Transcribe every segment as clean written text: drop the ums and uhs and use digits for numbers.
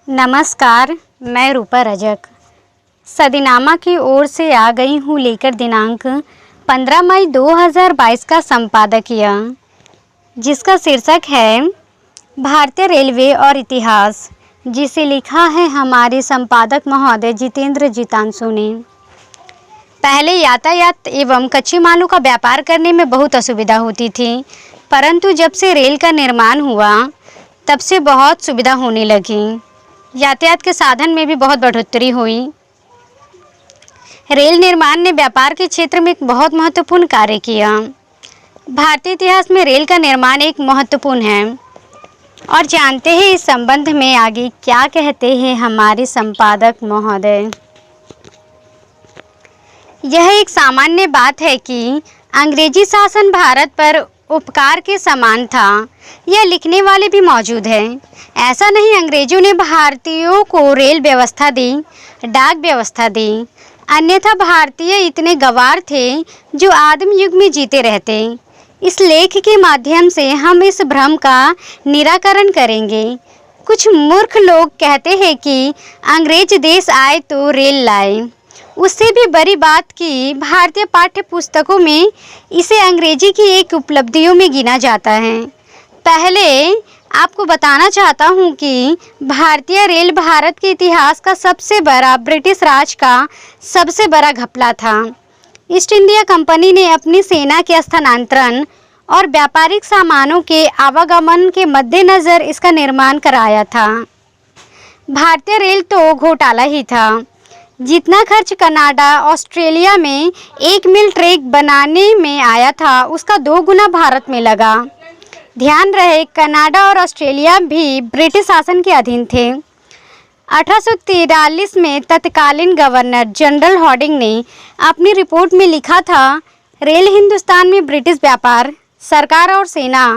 नमस्कार, मैं रूपा रजक सदीनामा की ओर से आ गई हूँ लेकर दिनांक 15 मई 2022 का संपादकीय, जिसका शीर्षक है भारतीय रेलवे और इतिहास, जिसे लिखा है हमारे संपादक महोदय जितेंद्र जीतांशु ने। पहले यातायात एवं कच्चे मालों का व्यापार करने में बहुत असुविधा होती थी, परंतु जब से रेल का निर्माण हुआ तब से बहुत सुविधा होने लगी। यातायात के साधन में भी बहुत बढ़ोतरी हुई। रेल निर्माण ने व्यापार के क्षेत्र में एक बहुत महत्वपूर्ण कार्य किया। भारतीय इतिहास में रेल का निर्माण एक महत्वपूर्ण है। और जानते हैं इस संबंध में आगे क्या कहते हैं हमारे संपादक महोदय। यह एक सामान्य बात है कि अंग्रेजी शासन भारत पर उपकार के समान था। यह लिखने वाले भी मौजूद हैं। ऐसा नहीं, अंग्रेजों ने भारतीयों को रेल व्यवस्था दी, डाक व्यवस्था दी, अन्यथा भारतीय इतने गंवार थे जो आदिम युग में जीते रहते। इस लेख के माध्यम से हम इस भ्रम का निराकरण करेंगे। कुछ मूर्ख लोग कहते हैं कि अंग्रेज देश आए तो रेल लाए। उससे भी बड़ी बात कि भारतीय पाठ्य पुस्तकों में इसे अंग्रेजी की एक उपलब्धियों में गिना जाता है। पहले आपको बताना चाहता हूँ कि भारतीय रेल भारत के इतिहास का सबसे बड़ा ब्रिटिश राज का सबसे बड़ा घपला था। ईस्ट इंडिया कंपनी ने अपनी सेना के स्थानांतरण और व्यापारिक सामानों के आवागमन के मद्देनज़र इसका निर्माण कराया था। भारतीय रेल तो घोटाला ही था। जितना खर्च कनाडा, ऑस्ट्रेलिया में 1 मील ट्रैक बनाने में आया था, उसका 2 गुना भारत में लगा। ध्यान रहे, कनाडा और ऑस्ट्रेलिया भी ब्रिटिश शासन के अधीन थे। 1843 में तत्कालीन गवर्नर जनरल हॉर्डिंग ने अपनी रिपोर्ट में लिखा था, रेल हिंदुस्तान में ब्रिटिश व्यापार, सरकार और सेना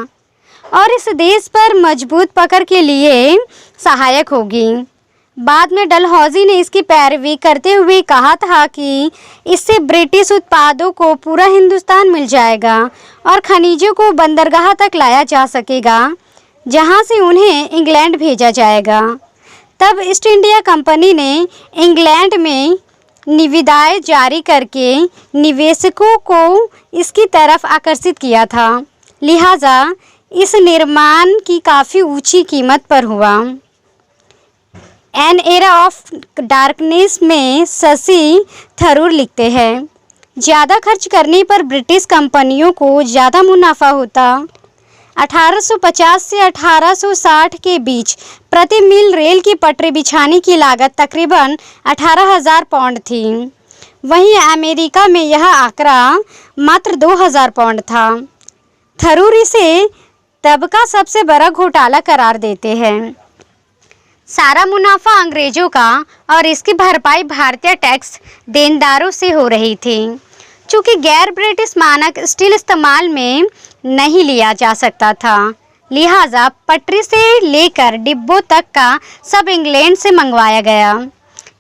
और इस देश पर मजबूत पकड़ के लिए सहायक होगी। बाद में डलहौजी ने इसकी पैरवी करते हुए कहा था कि इससे ब्रिटिश उत्पादों को पूरा हिंदुस्तान मिल जाएगा और खनिजों को बंदरगाह तक लाया जा सकेगा, जहां से उन्हें इंग्लैंड भेजा जाएगा। तब ईस्ट इंडिया कंपनी ने इंग्लैंड में निविदाएं जारी करके निवेशकों को इसकी तरफ आकर्षित किया था। लिहाजा इस निर्माण की काफ़ी ऊंची कीमत पर हुआ। एन एरा ऑफ डार्कनेस में शशि थरूर लिखते हैं, ज़्यादा खर्च करने पर ब्रिटिश कंपनियों को ज़्यादा मुनाफा होता। 1850 से 1860 के बीच प्रति मील रेल की पटरी बिछाने की लागत तकरीबन 18,000 पाउंड थी। वहीं अमेरिका में यह आंकड़ा मात्र 2,000 पाउंड था। थरूर इसे तब का सबसे बड़ा घोटाला करार देते हैं। सारा मुनाफा अंग्रेजों का और इसकी भरपाई भारतीय टैक्स देनदारों से हो रही थी। चूँकि गैर ब्रिटिश मानक स्टील इस्तेमाल में नहीं लिया जा सकता था, लिहाजा पटरी से लेकर डिब्बों तक का सब इंग्लैंड से मंगवाया गया।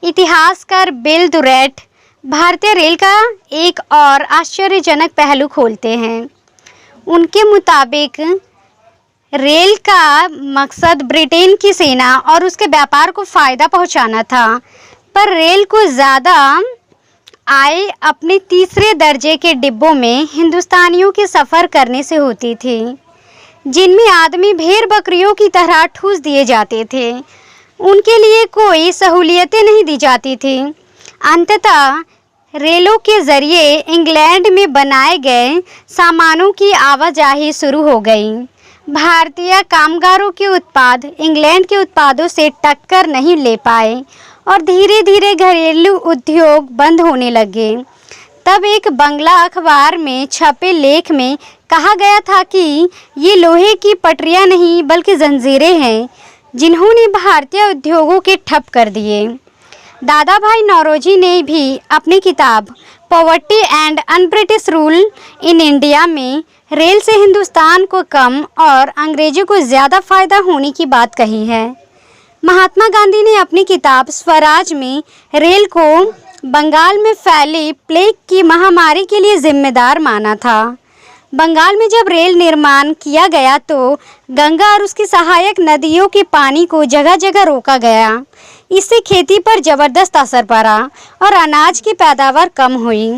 इतिहासकार बिल दुरेट भारतीय रेल का एक और आश्चर्यजनक पहलू खोलते हैं। उनके मुताबिक रेल का मकसद ब्रिटेन की सेना और उसके व्यापार को फ़ायदा पहुंचाना था, पर रेल को ज़्यादा आय अपने तीसरे दर्जे के डिब्बों में हिंदुस्तानियों के सफ़र करने से होती थी, जिनमें आदमी भेड़ बकरियों की तरह ठूस दिए जाते थे। उनके लिए कोई सहूलियतें नहीं दी जाती थी। अंततः रेलों के ज़रिए इंग्लैंड में बनाए गए सामानों की आवाजाही शुरू हो गई। भारतीय कामगारों के उत्पाद इंग्लैंड के उत्पादों से टक्कर नहीं ले पाए और धीरे धीरे घरेलू उद्योग बंद होने लगे। तब एक बंगला अखबार में छपे लेख में कहा गया था कि ये लोहे की पटरियां नहीं बल्कि जंजीरें हैं, जिन्होंने भारतीय उद्योगों के ठप कर दिए। दादा भाई नौरोजी ने भी अपनी किताब poverty and un-British rule in India में रेल से हिंदुस्तान को कम और अंग्रेजों को ज़्यादा फायदा होने की बात कही है। महात्मा गांधी ने अपनी किताब स्वराज में रेल को बंगाल में फैली प्लेग की महामारी के लिए जिम्मेदार माना था। बंगाल में जब रेल निर्माण किया गया तो गंगा और उसकी सहायक नदियों के पानी को जगह जगह रोका गया। इससे खेती पर ज़बरदस्त असर पड़ा और अनाज की पैदावार कम हुई।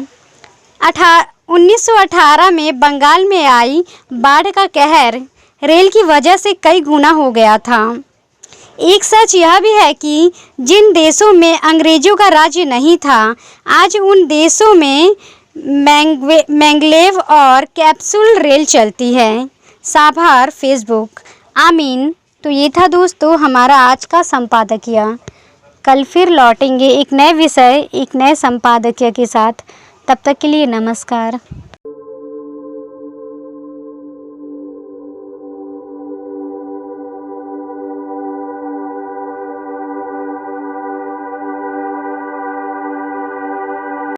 1918 में बंगाल में आई बाढ़ का कहर रेल की वजह से कई गुना हो गया था। एक सच यह भी है कि जिन देशों में अंग्रेजों का राज्य नहीं था, आज उन देशों में मैंगलेव और कैप्सूल रेल चलती है। साभार फेसबुक। आमीन। तो ये था दोस्तों हमारा आज का संपादकीय। कल फिर लौटेंगे एक नए विषय, एक नए संपादकीय के साथ। तब तक के लिए नमस्कार।